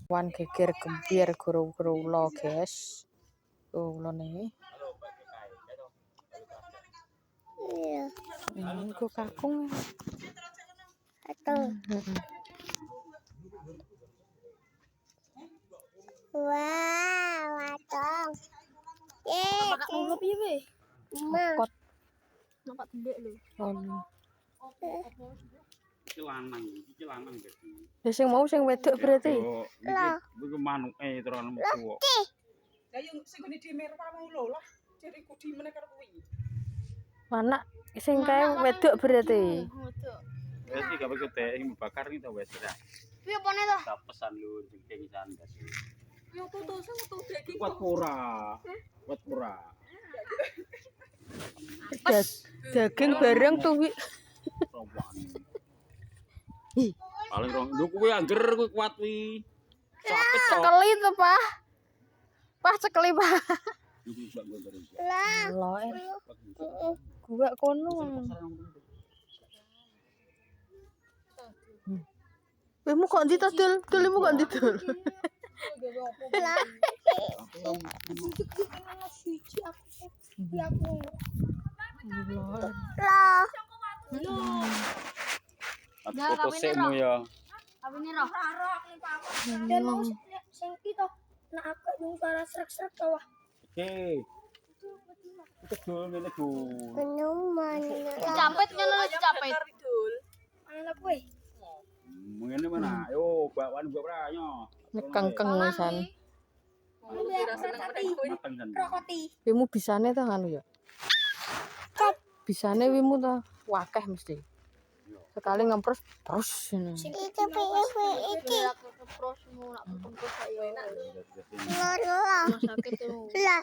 Wan geger gempir guru-guru lo guys. Lo nih. Iya. Ku kakung. Atau. Wah, matang. Pakai mulut piye be? Kot. Nampak gede lho. Ono. Iki lanang berarti. Ya sing mau sing wedok berarti. Iki manuke terus metu. Lah yo sing ngene dhewe merwamu lho lah. Jeriku di meneh karo kuwi. Anak sing kae wedok berarti. Wedok. Wes iki gak begitu teh bakar iki to wes ya. Piye pone to? Tak pesan lu jengking sandas. Yo tutu sing metu daging. Kuat pura. Kuat pura. Daging bareng tuh wi. Paling rong lu kuwi angger kuwi kuat wi. Capek to. Cekeli tuh, Pak. Pak cekeli, Pak. Lah. Lo gua kono. Wemu kok ditas dul, dulmu kok didul. Lah. Lah. Aku foto ya. Apa ini roh? Dan mau sing kita nak aku yung suara serak-serak bawah. Oke. Itu dul ngene dul. Penuman. Capet kan lo capet. Mana kue? Ngene mana? Ayo bakwan gua pranyo. Nyekengkeng wisan. Mateng kan. Rokoti. Wimu bisane ta anu ya? Bisane wimu ta wakeh mesti. Sekali ngempres terus ini. Itu PV iki. Pros mau nak pempros ayo. Lah. Sakit tuh. Lah.